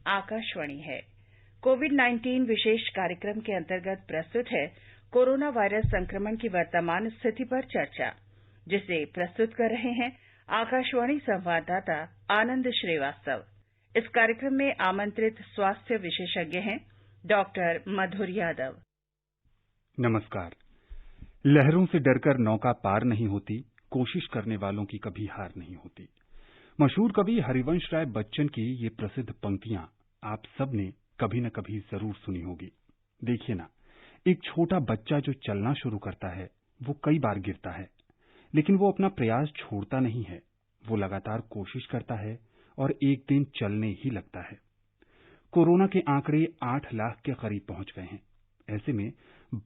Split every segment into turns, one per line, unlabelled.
आकाशवाणी है। कोविड-19 विशेष कार्यक्रम के अंतर्गत प्रस्तुत है कोरोना वायरस संक्रमण की वर्तमान स्थिति पर चर्चा, जिसे प्रस्तुत कर रहे हैं आकाशवाणी संवाददाता आनंद श्रीवास्तव। इस कार्यक्रम में आमंत्रित स्वास्थ्य विशेषज्ञ हैं डॉक्टर मधुर यादव।
नमस्कार। लहरों से डरकर नौका पार नहीं होती, कोशिश करने वालों की कभी हार नहीं होती। मशहूर कवि हरिवंश राय बच्चन की ये प्रसिद्ध पंक्तियां आप सबने कभी न कभी जरूर सुनी होगी। देखिए ना, एक छोटा बच्चा जो चलना शुरू करता है वो कई बार गिरता है, लेकिन वो अपना प्रयास छोड़ता नहीं है। वो लगातार कोशिश करता है और एक दिन चलने ही लगता है। कोरोना के आंकड़े 8 लाख के करीब पहुंच गए हैं। ऐसे में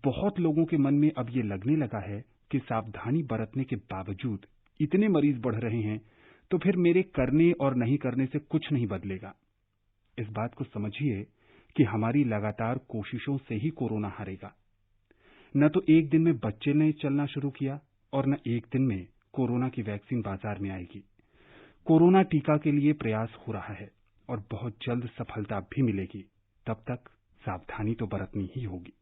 बहुत लोगों के मन में अब ये लगने लगा है कि सावधानी बरतने के बावजूद इतने मरीज बढ़ रहे हैं, तो फिर मेरे करने और नहीं करने से कुछ नहीं बदलेगा। इस बात को समझिए कि हमारी लगातार कोशिशों से ही कोरोना हारेगा। न तो एक दिन में बच्चे ने चलना शुरू किया और न एक दिन में कोरोना की वैक्सीन बाजार में आएगी। कोरोना टीका के लिए प्रयास हो रहा है और बहुत जल्द सफलता भी मिलेगी। तब तक सावधानी तो बरतनी ही होगी,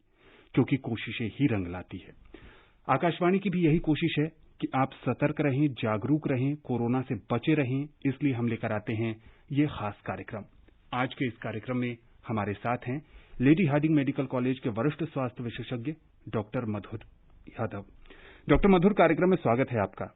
क्योंकि कोशिशें ही रंग लाती है। आकाशवाणी की भी यही कोशिश है कि आप सतर्क रहें, जागरूक रहें, कोरोना से बचे रहें। इसलिए हम लेकर आते हैं ये खास कार्यक्रम। आज के इस कार्यक्रम में हमारे साथ हैं लेडी हार्डिंग मेडिकल कॉलेज के वरिष्ठ स्वास्थ्य विशेषज्ञ डॉक्टर मधुर यादव। डॉक्टर मधुर, कार्यक्रम में स्वागत है आपका।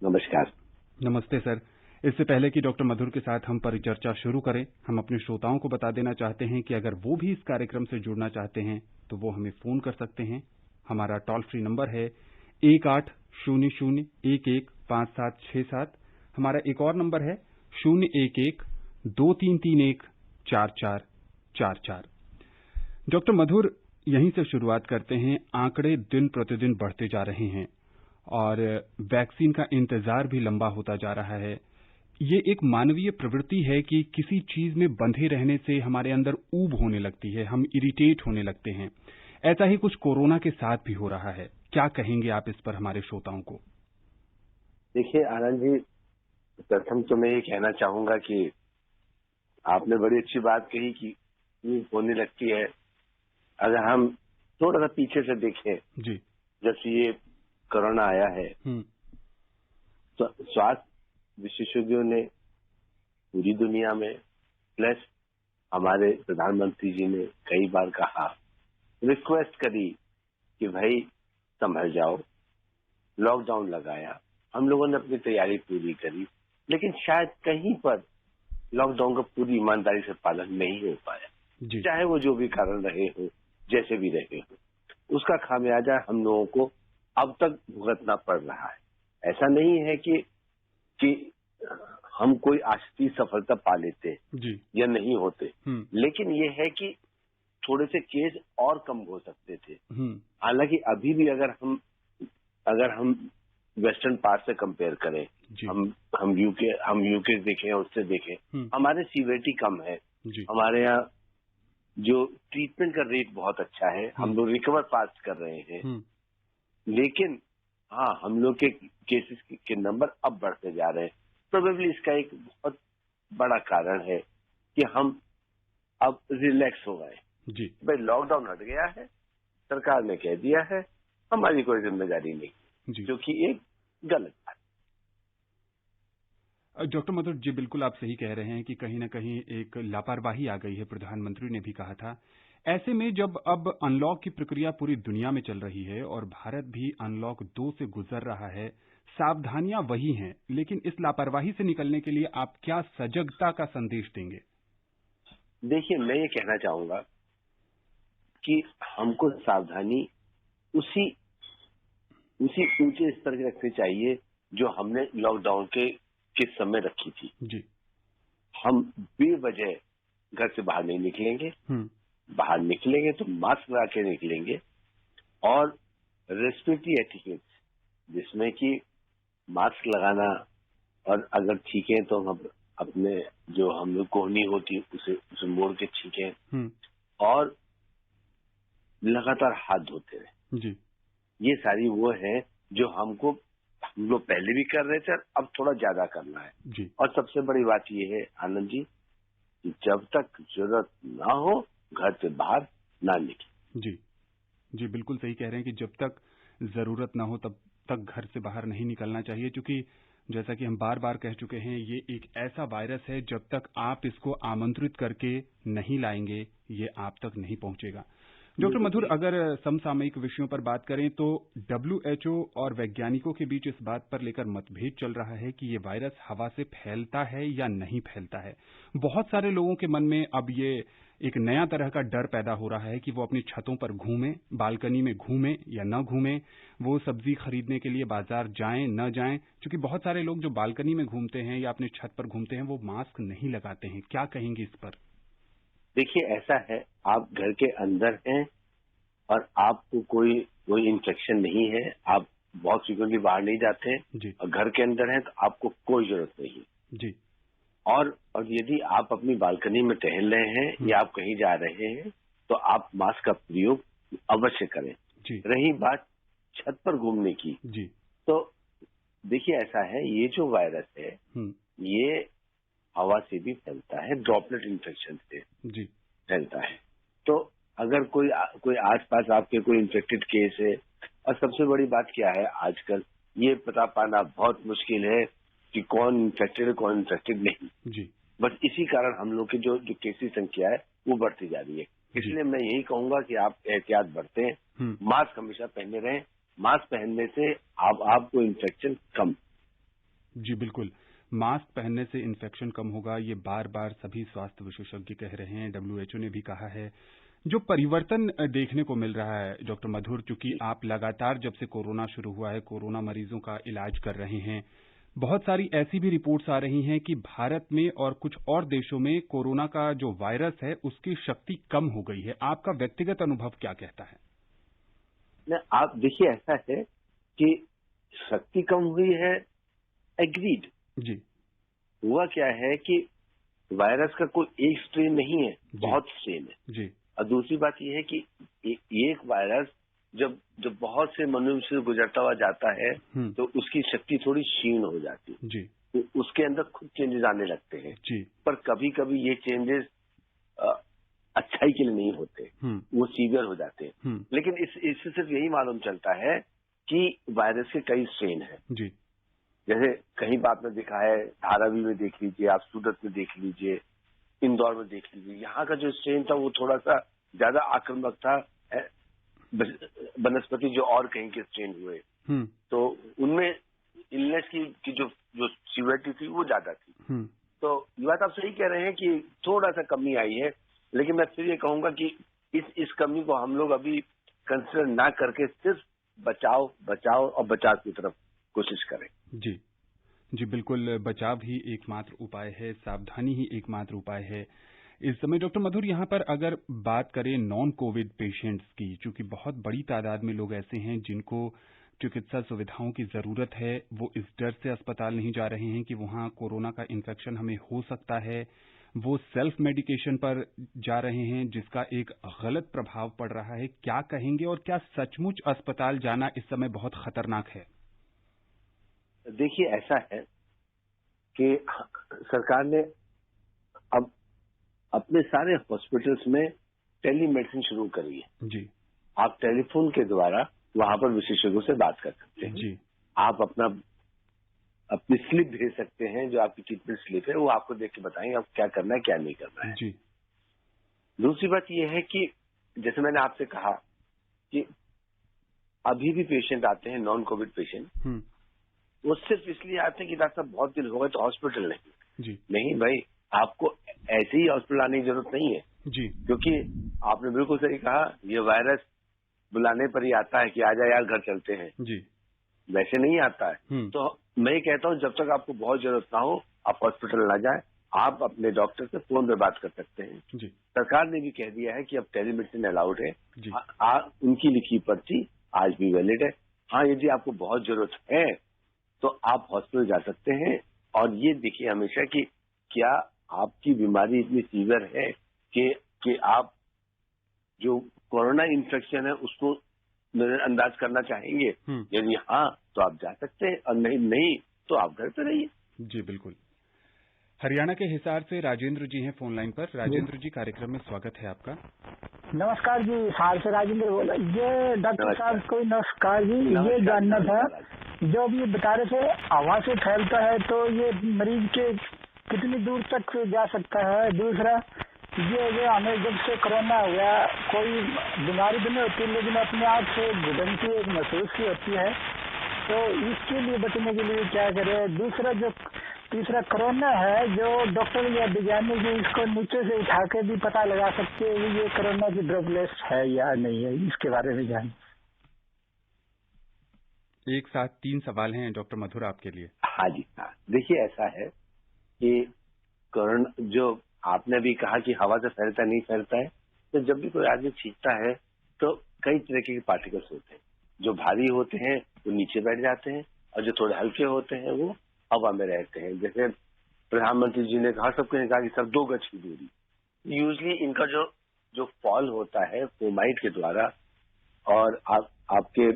नमस्कार।
नमस्ते सर। इससे पहले कि डॉक्टर मधुर के साथ हम परिचर्चा शुरू करें, हम अपने श्रोताओं को बता देना चाहते हैं कि अगर वो भी इस कार्यक्रम से जुड़ना चाहते हैं तो वो हमें फोन कर सकते हैं। हमारा टोल फ्री नंबर है 1800115767। हमारा एक और नंबर है 011-2331-4444। डॉक्टर मधुर, यहीं से शुरुआत करते हैं। आंकड़े दिन प्रतिदिन बढ़ते जा रहे हैं और वैक्सीन का इंतजार भी लंबा होता जा रहा है। ये एक मानवीय प्रवृत्ति है कि किसी चीज में बंधे रहने से हमारे अंदर ऊब होने लगती है, हम इरिटेट होने लगते हैं। ऐसा ही कुछ कोरोना के साथ भी हो रहा है। क्या कहेंगे आप इस पर हमारे श्रोताओं को?
देखिए आनंद जी, प्रथम तो मैं ये कहना चाहूंगा कि आपने बड़ी अच्छी बात कही कि ऊब होने लगती है। अगर हम थोड़ा सा पीछे से देखें
जी,
जब से ये कोरोना आया है तो स्वास्थ्य विशेषज्ञों ने पूरी दुनिया में, प्लस हमारे प्रधानमंत्री जी ने कई बार कहा, रिक्वेस्ट करी कि भाई संभल जाओ। लॉकडाउन लगाया, हम लोगों ने अपनी तैयारी पूरी करी, लेकिन शायद कहीं पर लॉकडाउन का पूरी ईमानदारी से पालन नहीं हो पाया। चाहे वो जो भी कारण रहे हो, जैसे भी रहे हो, उसका खामियाजा हम लोगों को अब तक भुगतना पड़ रहा है। ऐसा नहीं है कि हम कोई आश्चर्य सफलता पा लेते या नहीं होते, लेकिन ये है कि थोड़े से केस और कम हो सकते थे। हालांकि अभी भी अगर हम वेस्टर्न पार्ट से कंपेयर करें, हम यूके देखें, उससे देखें, हमारे सीवियरिटी कम है। हमारे यहाँ जो ट्रीटमेंट का रेट बहुत अच्छा है, हम लोग रिकवर फास्ट कर रहे हैं। लेकिन हाँ, हम लोग के केसेस के नंबर अब बढ़ते जा रहे हैं। प्रोबेबली इसका एक बहुत बड़ा कारण है कि हम अब रिलैक्स हो गए। भाई लॉकडाउन हट गया है, सरकार ने कह दिया है, हमारी कोई जिम्मेदारी नहीं, जो कि एक गलत बात।
डॉक्टर मधुर जी, बिल्कुल आप सही कह रहे हैं कि कहीं न कहीं एक लापरवाही आ गई है। प्रधानमंत्री ने भी कहा था। ऐसे में जब अब अनलॉक की प्रक्रिया पूरी दुनिया में चल रही है और भारत भी अनलॉक 2 से गुजर रहा है, सावधानियां वही हैं, लेकिन इस लापरवाही से निकलने के लिए आप क्या सजगता का संदेश देंगे?
देखिए, मैं ये कहना चाहूंगा कि हमको सावधानी उसी ऊंचे स्तर की रखनी चाहिए जो हमने लॉकडाउन के समय रखी थी। हम बेवजह घर से बाहर नहीं निकलेंगे। बाहर निकलेंगे तो मास्क लगा के निकलेंगे और रेस्पिरेटरी एटिकेट, जिसमें कि मास्क लगाना, और अगर छींकें तो हम अपने जो हम लोग कोहनी होती है उसे मोड़ के छींकें और लगातार हाथ धोते रहे। ये सारी वो है जो हम लोग पहले भी कर रहे थे और अब थोड़ा ज्यादा करना है। और सबसे बड़ी बात ये है आनंद जी, कि जब तक जरूरत ना हो घर से बाहर ना निकले।
जी, बिल्कुल सही कह रहे हैं कि जब तक जरूरत ना हो तब तक घर से बाहर नहीं निकलना चाहिए, क्योंकि जैसा कि हम बार बार कह चुके हैं, ये एक ऐसा वायरस है, जब तक आप इसको आमंत्रित करके नहीं लाएंगे ये आप तक नहीं पहुंचेगा। डॉक्टर मधुर, अगर समसामयिक विषयों पर बात करें तो WHO और वैज्ञानिकों के बीच इस बात पर लेकर मतभेद चल रहा है कि ये वायरस हवा से फैलता है या नहीं फैलता है। बहुत सारे लोगों के मन में अब ये एक नया तरह का डर पैदा हो रहा है कि वो अपनी छतों पर घूमें, बालकनी में घूमें या न घूमें, वो सब्जी खरीदने के लिए बाजार जाएं न जाएं, क्योंकि बहुत सारे लोग जो बालकनी में घूमते हैं या अपनी छत पर घूमते हैं वो मास्क नहीं लगाते हैं। क्या कहेंगे इस पर?
देखिए, ऐसा है, आप घर के अंदर हैं और आपको कोई इन्फेक्शन नहीं है, आप बहुत फ्रीक्वेंटली बाहर नहीं जाते हैं और घर के अंदर हैं तो आपको कोई जरूरत नहीं है
जी।
और यदि आप अपनी बालकनी में टहल रहे हैं या आप कहीं जा रहे हैं तो आप मास्क का प्रयोग अवश्य करें
जी।
रही बात छत पर घूमने की
जी, तो
देखिए, ऐसा है, ये जो वायरस है ये हवा से भी फैलता है, ड्रॉपलेट इन्फेक्शन से जी फैलता है। तो अगर कोई आसपास आपके कोई इन्फेक्टेड केस है, और सबसे बड़ी बात क्या है, आजकल ये पता पाना बहुत मुश्किल है कि कौन इन्फेक्टेड है कौन इन्फेक्टेड नहीं जी। बस इसी कारण हम लोग की जो केस की संख्या है वो बढ़ती जा रही है। इसलिए मैं यही कहूंगा कि आप एहतियात बरतें, मास्क हमेशा पहने रहें। मास्क पहनने से आपको इन्फेक्शन कम।
जी बिल्कुल, मास्क पहनने से इन्फेक्शन कम होगा, ये बार बार सभी स्वास्थ्य विशेषज्ञ कह रहे हैं। WHO ने भी कहा है। जो परिवर्तन देखने को मिल रहा है डॉक्टर मधुर, चूंकि आप लगातार जब से कोरोना शुरू हुआ है कोरोना मरीजों का इलाज कर रहे हैं, बहुत सारी ऐसी भी रिपोर्ट्स आ रही हैं कि भारत में और कुछ और देशों में कोरोना का जो वायरस है उसकी शक्ति कम हो गई है। आपका व्यक्तिगत अनुभव क्या कहता है?
आप देखिए, ऐसा है कि शक्ति कम हुई है, एग्रीड जी। हुआ क्या है कि वायरस का कोई एक स्ट्रेन नहीं है, बहुत स्ट्रेन है जी। और दूसरी बात यह है कि एक वायरस जब बहुत से मनुष्य से गुजरता हुआ जाता है तो उसकी शक्ति थोड़ी क्षीण हो जाती है जी। तो उसके अंदर खुद चेंजेस आने लगते हैं जी। पर कभी कभी ये चेंजेस अच्छाई के लिए नहीं होते, वो सीवियर हो जाते हैं। लेकिन इससे सिर्फ यही मालूम चलता है कि वायरस के कई स्ट्रेन हैं जी। जैसे कहीं बात में दिखा है, धारावी में देख लीजिए, आप सूरत में देख लीजिए, इंदौर में देख लीजिए, यहाँ का जो स्ट्रेन था वो थोड़ा सा ज्यादा आक्रामक था बनस्पति जो और कहीं के स्ट्रेन हुए तो उनमें इलनेस की जो सीवियरिटी थी वो ज्यादा थी। तो ये बात आप सही कह रहे हैं कि थोड़ा सा कमी आई है, लेकिन मैं फिर ये कहूंगा कि इस कमी को हम लोग अभी कंसिडर ना करके सिर्फ बचाव और बचाव की तरफ कोशिश करें।
जी बिल्कुल, बचाव ही एकमात्र उपाय है, सावधानी ही एकमात्र उपाय है इस समय। डॉक्टर मधुर, यहाँ पर अगर बात करें नॉन कोविड पेशेंट्स की, चूंकि बहुत बड़ी तादाद में लोग ऐसे हैं जिनको चिकित्सा सुविधाओं की जरूरत है, वो इस डर से अस्पताल नहीं जा रहे हैं कि वहाँ कोरोना का इन्फेक्शन हमें हो सकता है, वो सेल्फ मेडिकेशन पर जा रहे हैं जिसका एक गलत प्रभाव पड़ रहा है। क्या कहेंगे और क्या सचमुच अस्पताल जाना इस समय बहुत खतरनाक है?
देखिए, ऐसा है कि सरकार ने अब अपने सारे हॉस्पिटल्स में टेलीमेडिसिन शुरू करी है जी। आप टेलीफोन के द्वारा वहां पर विशेषज्ञों से बात कर सकते हैं जी। आप अपनी स्लिप भेज सकते हैं, जो आपकी ट्रीटमेंट स्लिप है वो आपको देख के बताएंगे आप क्या करना है क्या नहीं करना है जी। दूसरी बात यह है कि जैसे मैंने आपसे कहा कि अभी भी पेशेंट आते हैं नॉन कोविड पेशेंट, वो सिर्फ इसलिए आते हैं कि डॉक्टर साहब बहुत दिन हो गए तो हॉस्पिटल नहीं भाई, आपको ऐसे ही हॉस्पिटल आने की जरूरत नहीं है जी। क्योंकि आपने बिल्कुल सही कहा, ये वायरस बुलाने पर ही आता है कि आ जाए यार घर चलते हैं जी, वैसे नहीं आता है। तो मैं ये कहता हूँ जब तक आपको बहुत जरूरत ना हो आप हॉस्पिटल ना जाए, आप अपने डॉक्टर से फोन पे बात कर सकते हैं जी। सरकार ने भी कह दिया है कि अब टेलीमेडिसिन अलाउड है जी। उनकी लिखी पर्ची आज भी वैलिड है। हाँ, यदि आपको बहुत जरूरत है तो आप हॉस्पिटल जा सकते हैं। और ये देखिए हमेशा कि क्या आपकी बीमारी इतनी सीवियर है कि आप जो कोरोना इन्फेक्शन है उसको नजरअंदाज करना चाहेंगे? यदि हाँ तो आप जा सकते हैं और नहीं तो आप घर पे रहिए।
जी बिल्कुल। हरियाणा के हिसार से राजेंद्र जी हैं फोन लाइन पर। राजेंद्र जी, कार्यक्रम में स्वागत है आपका।
नमस्कार जी, हिसार से राजेंद्र बोला। ये डॉक्टर साहब को नमस्कार जी। ये जानना था, जो अभी बता रहे थे हवा से फैलता है, तो ये मरीज के कितनी दूर तक जा सकता है? दूसरा, ये हमें जब से कोरोना हुआ, कोई बीमारी भी नहीं होती, लेकिन अपने आप से घुटन की एक महसूस की होती है, तो इसके लिए बचने के लिए क्या करें? दूसरा, जो तीसरा कोरोना है, जो डॉक्टर या वैज्ञानिक इसको नीचे से उठा के भी पता लगा सकते हैं ये कोरोना की ड्रॉपलेट्स है या नहीं है, इसके बारे में जान।
एक साथ 3 सवाल हैं डॉक्टर मधुर आपके लिए।
हाँ जी, हाँ। देखिए, ऐसा है कि कोरोना, जो आपने भी कहा कि हवा से फैलता नहीं फैलता है, तो जब भी कोई आदमी छींकता है तो कई तरह के पार्टिकल्स होते हैं। जो भारी होते हैं वो नीचे बैठ जाते हैं, और जो थोड़े हल्के होते हैं वो हवा में रहते हैं। जैसे प्रधानमंत्री जी ने कहा, सबके ने कहा कि सब 2 गज की दूरी। यूजली इनका जो फॉल होता है फोमाइट के द्वारा, और आपके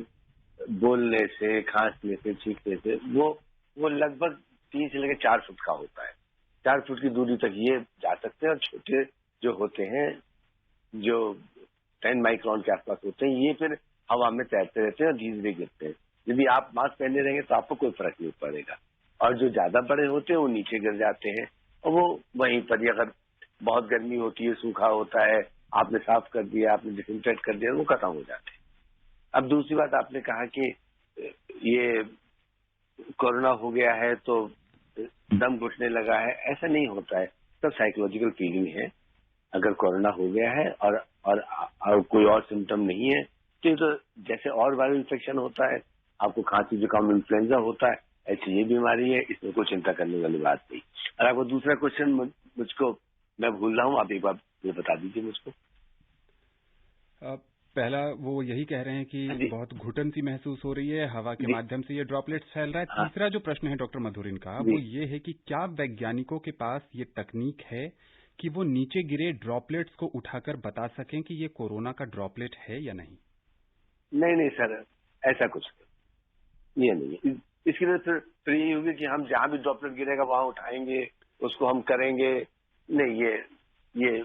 बोलने से, खांसने से, छींकने से, वो लगभग 3 से लेकर 4 फुट का होता है। 4 फुट की दूरी तक ये जा सकते हैं। और छोटे जो होते हैं, जो 10 माइक्रोन के आसपास होते हैं, ये फिर हवा में तैरते रहते हैं और धीरे धीरे गिरते हैं। यदि आप मास्क पहने रहेंगे तो आपको कोई फर्क नहीं पड़ेगा। और जो ज्यादा बड़े होते हैं वो नीचे गिर जाते हैं, और वो वहीं पर ही, अगर बहुत गर्मी होती है, सूखा होता है, आपने साफ कर दिया, आपने डिसइंफेक्ट कर दिया, वो खत्म हो जाते हैं। अब दूसरी बात, आपने कहा कि ये कोरोना हो गया है तो दम घुटने लगा है। ऐसा नहीं होता है, सब साइकोलॉजिकल फीलिंग है। अगर कोरोना हो गया है और कोई और सिम्टम नहीं है, तो जैसे और वायरल इन्फेक्शन होता है, आपको खांसी जुकाम इन्फ्लुएंजा होता है, ऐसी ये बीमारी है, इसमें कोई चिंता करने वाली बात नहीं। और आपको दूसरा क्वेश्चन मुझको, मैं भूल रहा हूँ, आप एक बार ये बता दीजिए मुझको।
पहला वो यही कह रहे हैं कि बहुत घुटन सी महसूस हो रही है, हवा के माध्यम से ये ड्रॉपलेट्स फैल रहा है। तीसरा जो प्रश्न है डॉक्टर मधुरिन का, वो ये है कि क्या वैज्ञानिकों के पास ये तकनीक है कि वो नीचे गिरे ड्रॉपलेट्स को उठाकर बता सकें कि ये कोरोना का ड्रॉपलेट है या नहीं?
नहीं सर, ऐसा कुछ नहीं, ये नहीं है। इसके लिए फिर ये होगी कि हम जहां भी ड्रॉपलेट गिरेगा वहां उठाएंगे, उसको हम करेंगे। नहीं, ये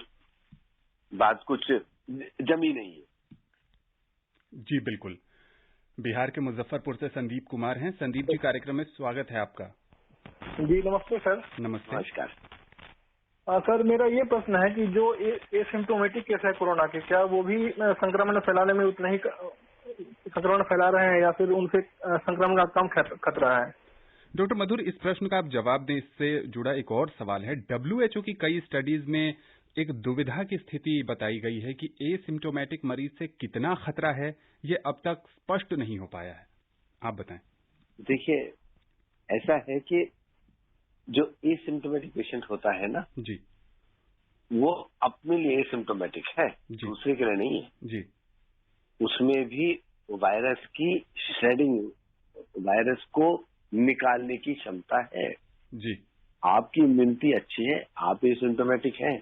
बात कुछ जमी नहीं है।
जी बिल्कुल। बिहार के मुजफ्फरपुर से संदीप कुमार हैं। संदीप जी, कार्यक्रम में स्वागत है आपका।
जी नमस्ते सर।
नमस्ते।
नमस्कार।
सर, मेरा ये प्रश्न है कि जो एसिम्प्टोमेटिक केस है कोरोना के, क्या वो भी संक्रमण फैलाने में उतना ही संक्रमण फैला रहे हैं, या फिर उनसे संक्रमण का कम खतरा है?
डॉक्टर मधुर, इस प्रश्न का आप जवाब दें, इससे जुड़ा एक और सवाल है। WHO की कई स्टडीज में एक दुविधा की स्थिति बताई गई है कि एसिम्प्टोमेटिक मरीज से कितना खतरा है, ये अब तक स्पष्ट नहीं हो पाया है। आप बताएं।
देखिए, ऐसा है कि जो एसिम्प्टोमेटिक पेशेंट होता है ना
जी,
वो अपने लिए एसिम्प्टोमेटिक है, दूसरे के लिए नहीं है
जी।
उसमें भी वायरस की शेडिंग, वायरस को निकालने की क्षमता है
जी।
आपकी इम्यूनिटी अच्छी है, आप एसिम्प्टोमेटिक हैं,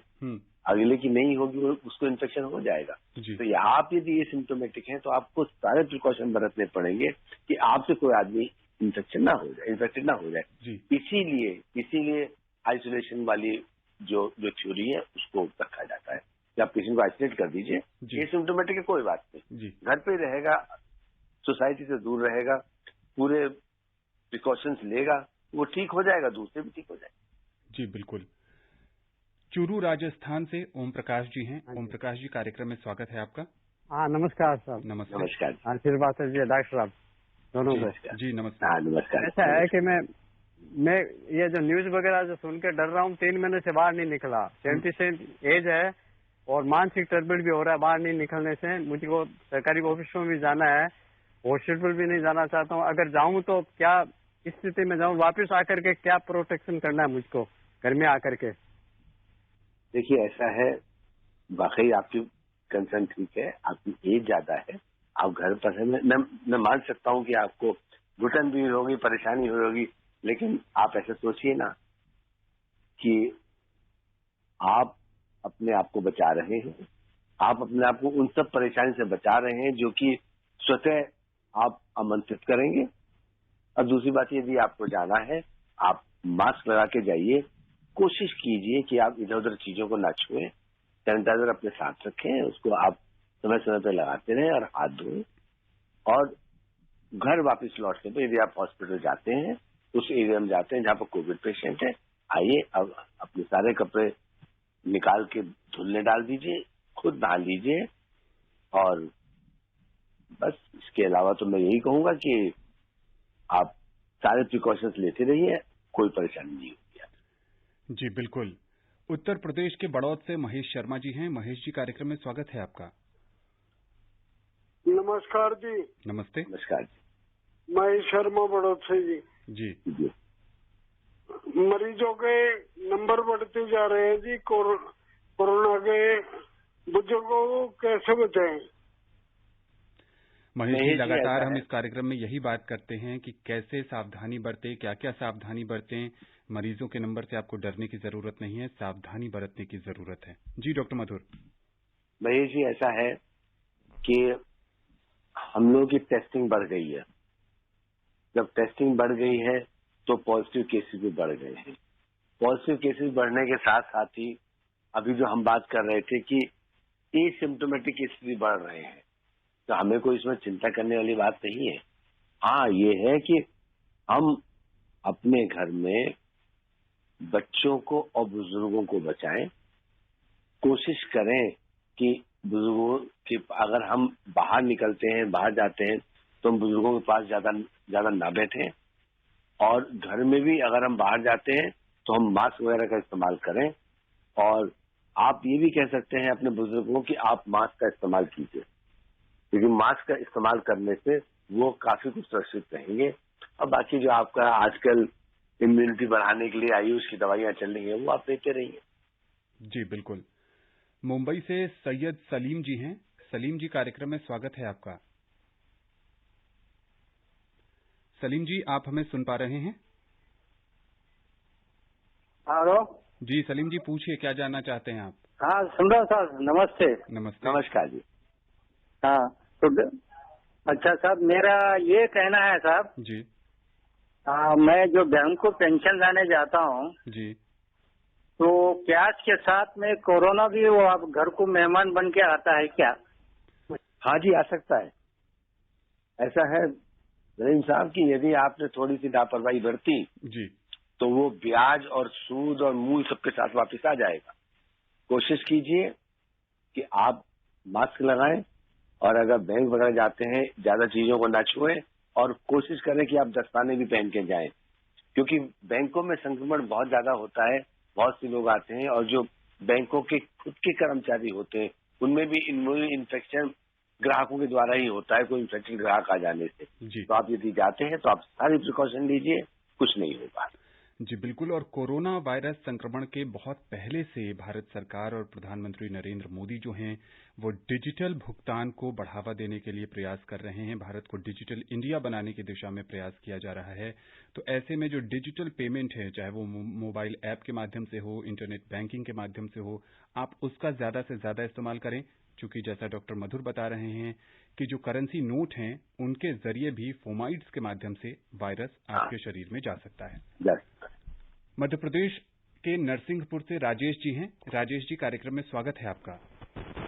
अगले की नहीं होगी, उसको इन्फेक्शन हो जाएगा। तो यहाँ आप यदि एसिम्प्टोमेटिक हैं तो आपको सारे प्रिकॉशन बरतने पड़ेंगे कि आपसे कोई आदमी इन्फेक्शन ना हो जाए, इन्फेक्टेड ना हो जाए। इसीलिए आइसोलेशन वाली जो थ्योरी है उसको रखा जाता है कि आप पेशेंट को आइसोलेट कर दीजिए, एसिम्प्टोमेटिक है, कोई बात नहीं, घर पे रहेगा, सोसाइटी से दूर रहेगा, पूरे प्रिकॉशंस लेगा, वो ठीक हो जाएगा, दूसरे भी ठीक हो जाएगा।
जी बिल्कुल। चूरू राजस्थान से ओम प्रकाश जी हैं। ओम प्रकाश जी, कार्यक्रम में स्वागत है आपका।
हाँ, नमस्कार सर।
नमस्कार।
आशीर्वाद है जी, डॉक्टर साहब दोनों को।
जी नमस्कार।
नमस्कार।
ऐसा है कि मैं ये जो न्यूज वगैरह जो सुन के डर रहा हूँ, 3 महीने से बाहर नहीं निकला। 77 एज है और मानसिक टर्बल भी हो रहा है बाहर नहीं निकलने से। मुझको सरकारी ऑफिसों में भी जाना है, हॉस्पिटल भी नहीं जाना चाहता हूँ। अगर जाऊँ तो क्या स्थिति में जाऊँ, वापस आकर के क्या प्रोटेक्शन करना है मुझको घर में आकर के?
देखिए, ऐसा है, वाकई आपकी कंसर्न ठीक है, आपकी एज ज्यादा है, आप घर पर है। मैं मान सकता हूँ कि आपको घुटन भी होगी, परेशानी होगी, लेकिन आप ऐसे सोचिए ना कि आप अपने आप को बचा रहे हैं, आप अपने आप को उन सब परेशानी से बचा रहे हैं जो कि स्वतः आप आमंत्रित करेंगे। और दूसरी बात, यदि आपको जाना है, आप मास्क लगा के जाइए कोशिश कीजिए कि आप इधर उधर चीजों को ना छुएं, सैनिटाइजर अपने साथ रखें, उसको आप समय समय पर लगाते रहें और हाथ धोएं। और घर वापस लौटने पर यदि आप हॉस्पिटल जाते हैं, उस एरिया में जाते हैं जहां पर कोविड पेशेंट है, आइए अब अपने सारे कपड़े निकाल के धुलने डाल दीजिए, खुद नहा लीजिए। और बस इसके अलावा तो मैं यही कहूंगा कि आप सारे प्रिकॉशंस लेते रहिए, कोई परेशानी नहीं होगी।
जी बिल्कुल। उत्तर प्रदेश के बड़ौद से महेश शर्मा जी हैं। महेश जी, कार्यक्रम में स्वागत है आपका।
नमस्कार जी।
नमस्ते।
नमस्कार जी।
महेश शर्मा बड़ौद से जी।
जी।
मरीजों के नंबर बढ़ते जा रहे हैं जी। कोरोना के बुजुर्गों को कैसे बचाएं?
महेश जी, लगातार हम इस कार्यक्रम में यही बात करते हैं कि कैसे सावधानी बरतें, क्या क्या सावधानी बरतें। मरीजों के नंबर से आपको डरने की जरूरत नहीं है, सावधानी बरतने की जरूरत है। जी डॉक्टर मधुर।
महेश जी, ऐसा है कि हम लोगों की टेस्टिंग बढ़ गई है। जब टेस्टिंग बढ़ गई है तो पॉजिटिव केसेस भी बढ़ गए हैं। पॉजिटिव केसेस बढ़ने के साथ साथ ही अभी जो हम बात कर रहे थे कि एसिम्प्टोमेटिक केसेस भी बढ़ रहे हैं, तो हमें कोई इसमें चिंता करने वाली बात नहीं है। हाँ, ये है कि हम अपने घर में बच्चों को और बुजुर्गों को बचाएं। कोशिश करें कि बुजुर्गों के, अगर हम बाहर निकलते हैं, बाहर जाते हैं, तो हम बुजुर्गों के पास ज्यादा ना बैठें। और घर में भी अगर हम बाहर जाते हैं तो हम मास्क वगैरह का इस्तेमाल करें। और आप ये भी कह सकते हैं अपने बुजुर्गों की आप मास्क का इस्तेमाल कीजिए, क्योंकि मास्क का इस्तेमाल करने से वो काफी कुछ सुरक्षित रहेंगे। और बाकी जो आपका आजकल इम्यूनिटी बढ़ाने के लिए आयुष की दवाइयां चल रही हैं, वो आप लेते रहिए।
जी बिल्कुल। मुंबई से सैयद सलीम जी हैं। सलीम जी, कार्यक्रम में स्वागत है आपका। सलीम जी, आप हमें सुन पा रहे हैं?
हेलो
जी सलीम जी, पूछिए, क्या जानना चाहते हैं आप?
हाँ, सुन रहा साहब। नमस्ते।
नमस्ते।
नमस्कार जी।
हाँ, तो अच्छा साहब, मेरा ये कहना है साहब
जी।
मैं जो बैंक को पेंशन लाने जाता हूँ
जी,
तो कैश के साथ में कोरोना भी वो आप घर को मेहमान बन के आता है क्या?
हाँ जी, आ सकता है। ऐसा है रहीम साहब कि यदि आपने थोड़ी सी लापरवाही बरती
जी,
तो वो ब्याज और सूद और मूल सबके साथ वापस आ जाएगा। कोशिश कीजिए कि आप मास्क लगाएं, और अगर बैंक वगैरह जाते हैं ज्यादा चीजों को ना छुएं, और कोशिश करें कि आप दस्ताने भी पहन के जाएं, क्योंकि बैंकों में संक्रमण बहुत ज्यादा होता है। बहुत से लोग आते हैं और जो बैंकों के खुद के कर्मचारी होते हैं उनमें भी इन्फेक्शन ग्राहकों के द्वारा ही होता है, कोई इन्फेक्टेड ग्राहक आ जाने से। तो आप यदि जाते हैं तो आप सारी प्रिकॉशन लीजिए, कुछ नहीं होगा।
जी बिल्कुल। और कोरोना वायरस संक्रमण के बहुत पहले से भारत सरकार और प्रधानमंत्री नरेंद्र मोदी जो हैं वो डिजिटल भुगतान को बढ़ावा देने के लिए प्रयास कर रहे हैं। भारत को डिजिटल इंडिया बनाने की दिशा में प्रयास किया जा रहा है। तो ऐसे में जो डिजिटल पेमेंट है, चाहे वो मोबाइल ऐप के माध्यम से हो, इंटरनेट बैंकिंग के माध्यम से हो, आप उसका ज्यादा से ज्यादा इस्तेमाल करें। चूंकि जैसा डॉक्टर मधुर बता रहे हैं कि जो करेंसी नोट हैं उनके जरिए भी फोमाइड्स के माध्यम से वायरस आपके शरीर में जा सकता है। मध्य प्रदेश के नरसिंहपुर से राजेश जी हैं। राजेश जी, कार्यक्रम में स्वागत है आपका।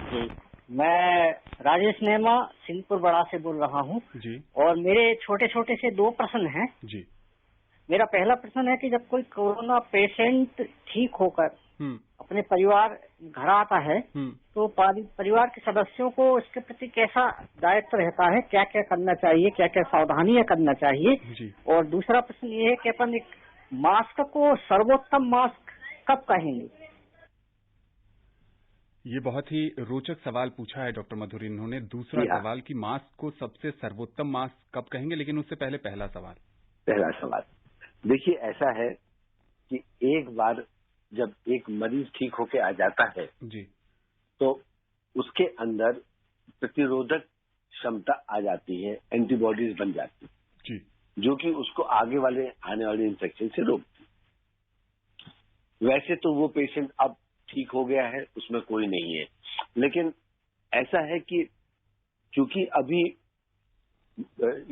जी, मैं राजेश नेमा सिंहपुर बड़ा से बोल रहा हूँ जी। और मेरे छोटे छोटे से 2 प्रश्न हैं जी। मेरा पहला प्रश्न है कि जब कोई कोरोना पेशेंट ठीक होकर अपने परिवार घर आता है तो परिवार के सदस्यों को इसके प्रति कैसा दायित्व रहता है, क्या क्या करना चाहिए, क्या क्या सावधानियां करना चाहिए जी। और दूसरा प्रश्न ये है कि अपन एक मास्क को सर्वोत्तम मास्क कब कहेंगे?
ये बहुत ही रोचक सवाल पूछा है डॉक्टर मधुर इन्होंने। दूसरा सवाल कि मास्क को सबसे सर्वोत्तम मास्क कब कहेंगे, लेकिन उससे पहले पहला सवाल।
देखिए, ऐसा है कि एक बार जब एक मरीज ठीक होके आ जाता है जी, तो उसके अंदर प्रतिरोधक क्षमता आ जाती है, एंटीबॉडीज बन जाती है जी, जो कि उसको आगे वाले आने वाले इन्फेक्शन से रोकती। वैसे तो वो पेशेंट अब ठीक हो गया है, उसमें कोई नहीं है, लेकिन ऐसा है कि क्योंकि अभी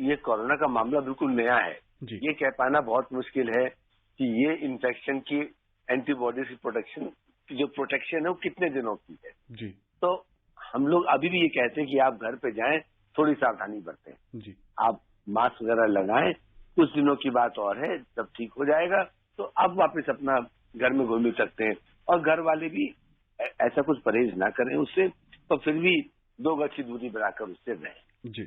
ये कोरोना का मामला बिल्कुल नया है, ये कह पाना बहुत मुश्किल है कि ये इन्फेक्शन की एंटीबॉडीज की प्रोटेक्शन की जो प्रोटेक्शन है वो कितने दिनों की है
जी।
तो हम लोग अभी भी ये कहते हैं कि आप घर पे जाएं, थोड़ी सावधानी बरतें
जी। आप
मास्क वगैरह लगाएं, कुछ दिनों की बात और है, जब ठीक हो जाएगा तो आप वापस अपना घर में घूम सकते हैं। और घर वाले भी ऐसा कुछ परहेज ना करें उससे, तो फिर भी 2 गज की दूरी बनाकर उससे रहें।
जी।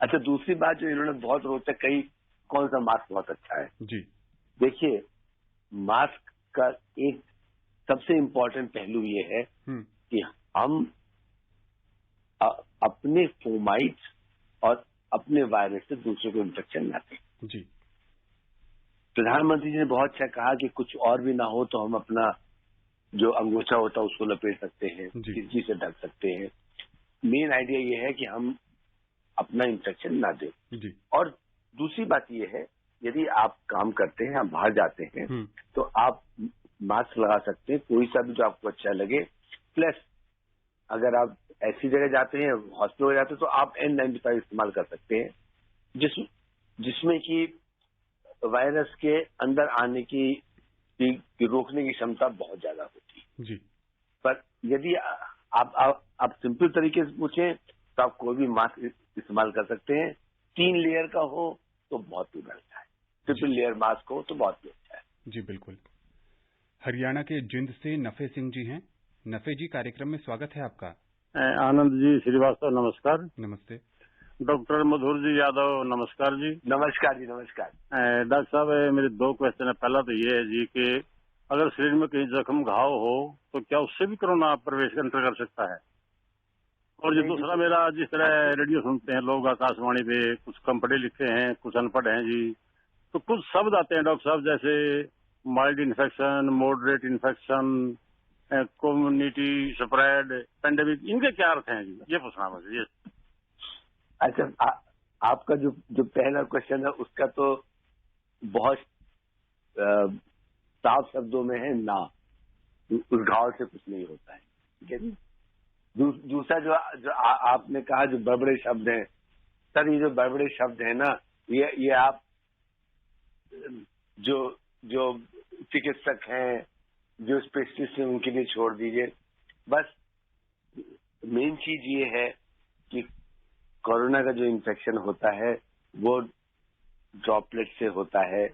अच्छा, दूसरी बात जो इन्होंने बहुत रोचक कही, कौन सा मास्क बहुत अच्छा है।
जी।
देखिए, मास्क का एक सबसे इम्पोर्टेंट पहलू ये है कि हम अपने फोमाइट्स और अपने वायरस से दूसरे को इन्फेक्शन ना दें।
जी।
प्रधानमंत्री जी ने बहुत अच्छा कहा कि कुछ और भी ना हो तो हम अपना जो अंगूठा होता है उसको लपेट सकते हैं, खिड़की से ढक सकते हैं। मेन आइडिया ये है कि हम अपना इन्फेक्शन ना दें।
जी।
और दूसरी बात ये है, यदि आप काम करते हैं, आप बाहर जाते हैं तो आप मास्क लगा सकते हैं, कोई सा भी जो आपको अच्छा लगे। प्लस अगर आप ऐसी जगह जाते हैं, हॉस्पिटल में जाते हैं, तो आप N95 इस्तेमाल कर सकते हैं, जिसमें कि वायरस के अंदर आने की रोकने की क्षमता बहुत ज्यादा होती है।
जी। पर
यदि आप सिंपल तरीके से पूछें तो आप कोई भी मास्क इस्तेमाल कर सकते हैं। 3 लेयर का हो तो बहुत ही अच्छा है, ट्रिपल लेयर मास्क हो तो बहुत ही अच्छा है।
जी बिल्कुल। हरियाणा के जिंद से नफे सिंह जी हैं। नफे जी, कार्यक्रम में स्वागत है आपका।
आनंद जी श्रीवास्तव नमस्कार।
नमस्ते।
डॉक्टर मधुर जी यादव नमस्कार जी।
नमस्कार जी, नमस्कार।
डॉक्टर साहब, मेरे 2 क्वेश्चन है। पहला तो ये है जी कि अगर शरीर में कहीं जख्म घाव हो तो क्या उससे भी कोरोना प्रवेश एंटर कर सकता है? और जो दूसरा मेरा, जिस तरह रेडियो सुनते हैं लोग आकाशवाणी पे, कुछ कम पढ़े लिखे हैं, कुछ अनपढ़ हैं जी, तो कुछ शब्द आते हैं डॉक्टर साहब, जैसे mild infection, moderate infection, community spread, pandemic, इनके क्या अर्थ हैं जी? ये पूछना बस ये।
अच्छा, आपका जो पहला क्वेश्चन है उसका तो बहुत साफ शब्दों में है ना, उस घाव से कुछ नहीं होता है, ठीक है जी। दूसरा जो आपने कहा, जो बड़बड़े शब्द हैं, सर ये जो बड़बड़े शब्द है ना, ये आप जो चिकित्सक हैं, जो स्पेशलिस्ट हैं, उनके लिए छोड़ दीजिए। बस मेन चीज ये है कि कोरोना का जो इन्फेक्शन होता है वो ड्रॉपलेट से होता है,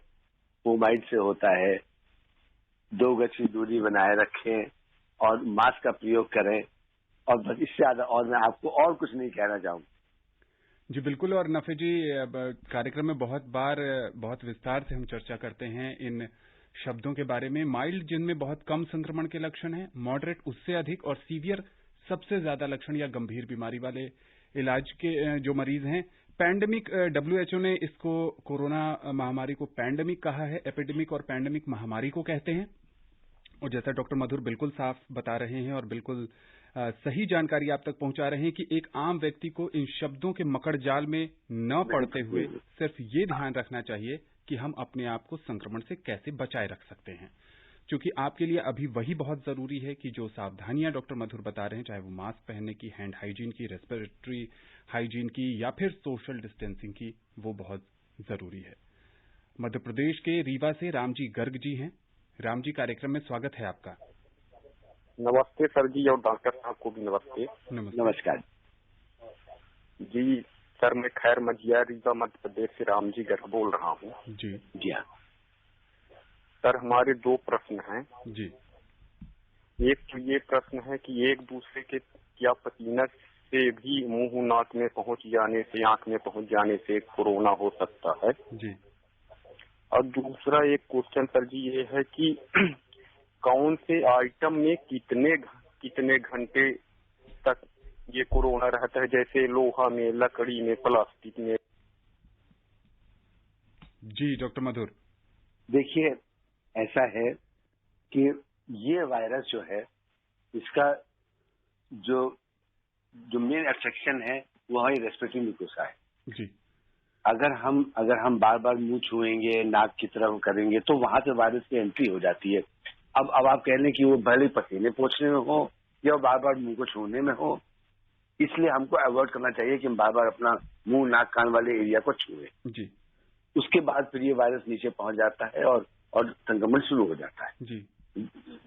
फोमाइट से होता है। 2 गज की दूरी बनाए रखें और मास्क का प्रयोग करें, और बस इससे ज्यादा और मैं आपको और कुछ नहीं कहना चाहूंगा।
जी बिल्कुल। और नफे जी, कार्यक्रम में बहुत विस्तार से हम चर्चा करते हैं इन शब्दों के बारे में। माइल्ड, जिनमें बहुत कम संक्रमण के लक्षण हैं, मॉडरेट उससे अधिक, और सीवियर सबसे ज्यादा लक्षण या गंभीर बीमारी वाले इलाज के जो मरीज हैं। पैंडेमिक, WHO ने इसको, कोरोना महामारी को पैंडेमिक कहा है। एपिडेमिक और पैंडेमिक महामारी को कहते हैं। और जैसा डॉक्टर मधुर बिल्कुल साफ बता रहे हैं और बिल्कुल सही जानकारी आप तक पहुंचा रहे हैं कि एक आम व्यक्ति को इन शब्दों के मकड़ जाल में न पड़ते हुए सिर्फ ये ध्यान रखना चाहिए कि हम अपने आप को संक्रमण से कैसे बचाए रख सकते हैं। क्योंकि आपके लिए अभी वही बहुत जरूरी है कि जो सावधानियां डॉक्टर मधुर बता रहे हैं, चाहे वो मास्क पहनने की, हैंड हाइजीन की, रेस्पिरेटरी हाइजीन की, या फिर सोशल डिस्टेंसिंग की, वो बहुत जरूरी है। मध्य प्रदेश के रीवा से रामजी गर्ग जी हैं। राम जी, कार्यक्रम में स्वागत है आपका।
नमस्ते सर जी, और डॉक्टर साहब को भी नमस्ते।
नमस्कार
जी। सर मैं खैर मजिया, रीवा मध्य प्रदेश से रामजी गर्ग बोल रहा हूँ।
जी हाँ
सर, हमारे 2 प्रश्न हैं
जी।
एक तो ये प्रश्न है कि एक दूसरे के क्या पसीना से भी मुंह नाक में पहुंच जाने से, आंख में पहुंच जाने से कोरोना हो सकता है
जी।
और दूसरा एक क्वेश्चन सर जी ये है कि कौन से आइटम में कितने घंटे तक ये कोरोना रहता है, जैसे लोहा में, लकड़ी में, प्लास्टिक में?
जी डॉक्टर मधुर।
देखिए, ऐसा है कि ये वायरस जो है, इसका जो मेन अट्रैक्शन है वो हमारी रेस्पिरेटरी म्यूकोसा है
जी।
अगर हम बार बार मुंह छुएंगे, नाक की तरफ करेंगे, तो वहां से वायरस की एंट्री हो जाती है। अब आप कह लें कि वो भले पसीने पोंछने में हो या बार बार मुंह को छूने में हो, इसलिए हमको अवॉइड करना चाहिए कि हम बार बार अपना मुंह, नाक, कान वाले एरिया को छुए।
जी।
उसके बाद फिर ये वायरस नीचे पहुंच जाता है और और संक्रमण शुरू हो जाता है।
जी।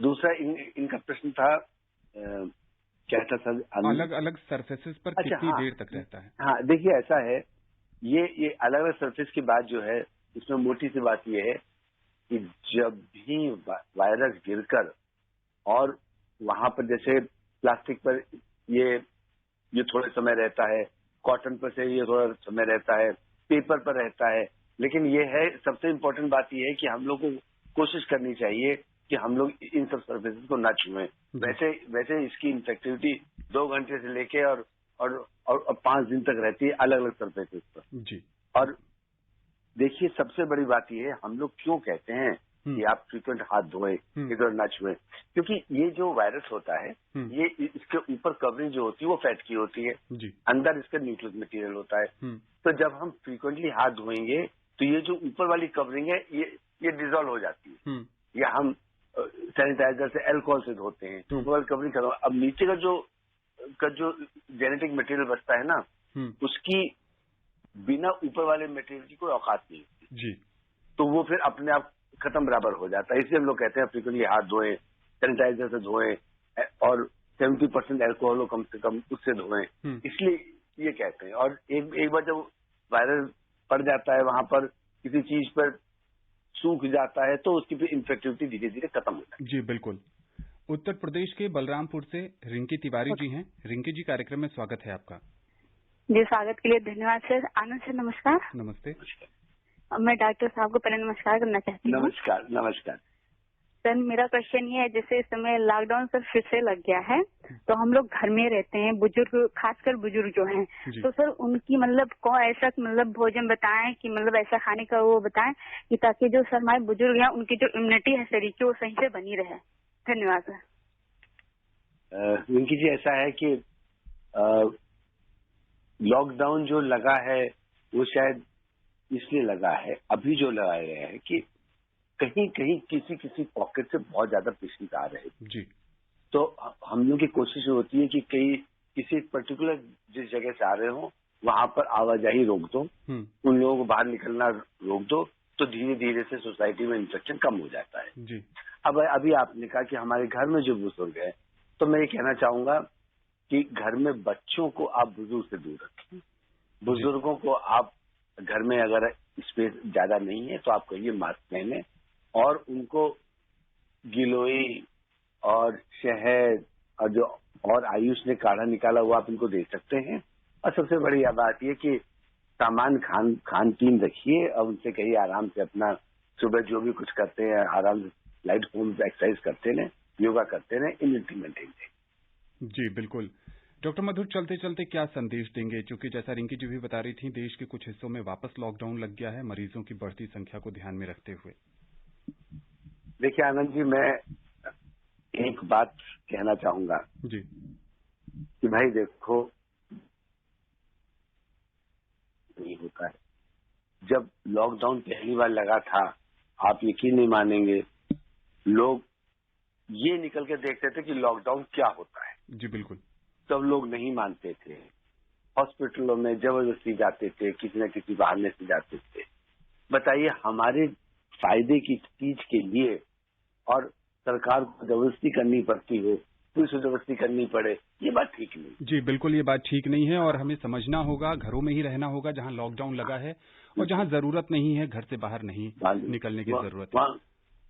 दूसरा इनका प्रश्न था क्या था सर?
अलग अलग सरफेसेस पर कितनी देर तक रहता है?
हाँ, देखिए ऐसा है, ये अलग अलग सरफेस की बात जो है, इसमें मोटी सी बात ये है कि जब भी वायरस गिरकर और वहां पर जैसे प्लास्टिक पर ये थोड़े समय रहता है, कॉटन पर से ये थोड़ा समय रहता है, पेपर पर रहता है, लेकिन ये है सबसे इम्पोर्टेंट बात ये है कि हम लोग को कोशिश करनी चाहिए कि हम लोग इन सब सर्फेसेस को ना छुएं। वैसे इसकी इन्फेक्टिविटी 2 घंटे से लेके और 5 दिन तक रहती है अलग अलग सर्फेसेस पर।
जी।
और देखिए सबसे बड़ी बात ये है, हम लोग क्यों कहते हैं कि आप फ्रीक्वेंट हाथ धोएं, इधर ना छुएं, क्योंकि ये जो वायरस होता है ये इसके ऊपर कवरिंग जो होती है वो फैट की होती है, अंदर इसका न्यूक्लियस मटेरियल होता है। तो जब हम फ्रीक्वेंटली हाथ धोएंगे तो ये जो ऊपर वाली कवरिंग है ये डिजोल्व हो जाती है, या हम सैनिटाइजर से अल्कोहल से धोते हैं तो ऊपर वाली कवरिंग खत्म। अब नीचे का जो जेनेटिक मटेरियल बचता है ना, उसकी बिना ऊपर वाले मटेरियल की कोई औकात नहीं होती
जी।
तो वो फिर अपने आप खत्म बराबर हो जाता है। इसलिए हम लोग कहते हैं फ्रीक्वेंटली हाथ धोएं, सैनिटाइजर से धोएं और 70% अल्कोहल हो कम से कम उससे धोएं, इसलिए ये कहते हैं। और एक बार जब वायरस पड़ जाता है वहां पर किसी चीज पर सूख जाता है तो उसकी फिर इन्फेक्टिविटी धीरे धीरे खत्म हो जाती है।
जी बिल्कुल। उत्तर प्रदेश के बलरामपुर से रिंकी तिवारी जी हैं। रिंकी जी, कार्यक्रम में स्वागत है आपका।
जी, स्वागत के लिए धन्यवाद सर। आनंद सर नमस्कार।
नमस्ते।
मैं डॉक्टर साहब को पहले नमस्कार करना चाहती हूँ।
नमस्कार।
सर मेरा क्वेश्चन ये है, जैसे इस समय लॉकडाउन सर फिर से लग गया है तो हम लोग घर में रहते हैं, बुजुर्ग खासकर बुजुर्ग जो हैं, तो सर उनकी मतलब कौन ऐसा भोजन बताएं कि ऐसा खाने का वो बताएं कि ताकि जो सर हमारे बुजुर्ग हैं उनकी जो इम्यूनिटी है शरीर की वो सही से बनी रहे। धन्यवाद सर।
रिंकी जी, ऐसा है कि लॉकडाउन जो लगा है वो शायद इसलिए लगा है, अभी जो लगाया गया है कि कहीं कहीं किसी पॉकेट से बहुत ज्यादा पेशेंट आ रहे हैं
जी। तो
हम लोग की कोशिश होती है कि किसी पर्टिकुलर जिस जगह से आ रहे हो वहां पर आवाजाही रोक दो, उन लोगों को बाहर निकलना रोक दो, तो धीरे धीरे से सोसाइटी में इन्फेक्शन कम हो जाता है
जी।
अब अभी आपने कहा कि हमारे घर में जो बुजुर्ग है, तो मैं ये कहना चाहूंगा कि घर में बच्चों को आप बुजुर्ग से दूर रखें। बुजुर्गों को आप घर में अगर स्पेस ज्यादा नहीं है तो आप कहिए मास्क पहने और उनको गिलोई और शहद और जो और आयुष ने काढ़ा निकाला हुआ आप इनको दे सकते हैं। और सबसे बड़ी बात ये कि सामान खान पीन रखिए और उनसे कहिए आराम से अपना सुबह जो भी कुछ करते हैं आराम से लाइट होम एक्सरसाइज करते रहें, योगा करते रहें, इम्यूनिटी मेंटेन करें।
जी बिल्कुल। डॉक्टर मधुर, चलते चलते क्या संदेश देंगे, क्योंकि जैसा रिंकी जी भी बता रही थी देश के कुछ हिस्सों में वापस लॉकडाउन लग गया है मरीजों की बढ़ती संख्या को ध्यान में रखते हुए।
देखिए आनंद जी, मैं एक बात कहना चाहूंगा
जी
कि भाई देखो, नहीं होता है। जब लॉकडाउन पहली बार लगा था, आप यकीन नहीं मानेंगे, लोग ये निकल के देखते थे कि लॉकडाउन क्या होता है।
जी बिल्कुल।
सब लोग नहीं मानते थे, हॉस्पिटलों में जबरदस्ती जाते थे, किसी न किसी बहाने से जाते थे। बताइए, हमारे फायदे की चीज के लिए और सरकार को जबरदस्ती करनी पड़ती हो, पुलिस को जबरदस्ती करनी पड़े, ये बात ठीक नहीं।
जी बिल्कुल, ये बात ठीक नहीं है और हमें समझना होगा, घरों में ही रहना होगा जहां लॉकडाउन लगा है, और जहां जरूरत नहीं है घर से बाहर नहीं निकलने की जरूरत है।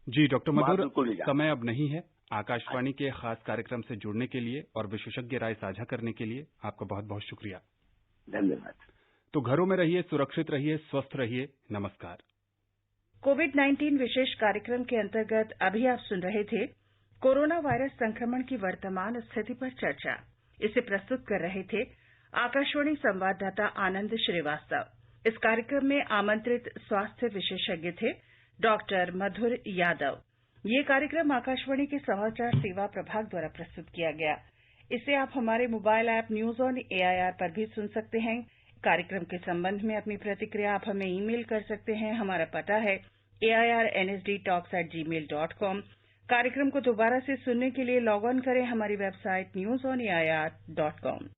जी डॉक्टर मधुर, समय अब नहीं है। आकाशवाणी के खास कार्यक्रम से जुड़ने के लिए और विशेषज्ञ राय साझा करने के लिए आपका बहुत बहुत शुक्रिया।
धन्यवाद।
तो घरों में रहिए, सुरक्षित रहिए, स्वस्थ रहिए। नमस्कार।
कोविड-19 विशेष कार्यक्रम के अंतर्गत अभी आप सुन रहे थे कोरोना वायरस संक्रमण की वर्तमान स्थिति पर चर्चा। इसे प्रस्तुत कर रहे थे आकाशवाणी संवाददाता आनंद श्रीवास्तव। इस कार्यक्रम में आमंत्रित स्वास्थ्य विशेषज्ञ थे डॉक्टर मधुर यादव। ये कार्यक्रम आकाशवाणी के समाचार सेवा प्रभाग द्वारा प्रस्तुत किया गया। इसे आप हमारे mobile app news on AIR पर भी सुन सकते हैं। कार्यक्रम के संबंध में अपनी प्रतिक्रिया आप हमें ईमेल कर सकते हैं। हमारा पता है airnsdtalks@gmail.com। कार्यक्रम को दोबारा से सुनने के लिए लॉग ऑन करें हमारी वेबसाइट newsonair.com।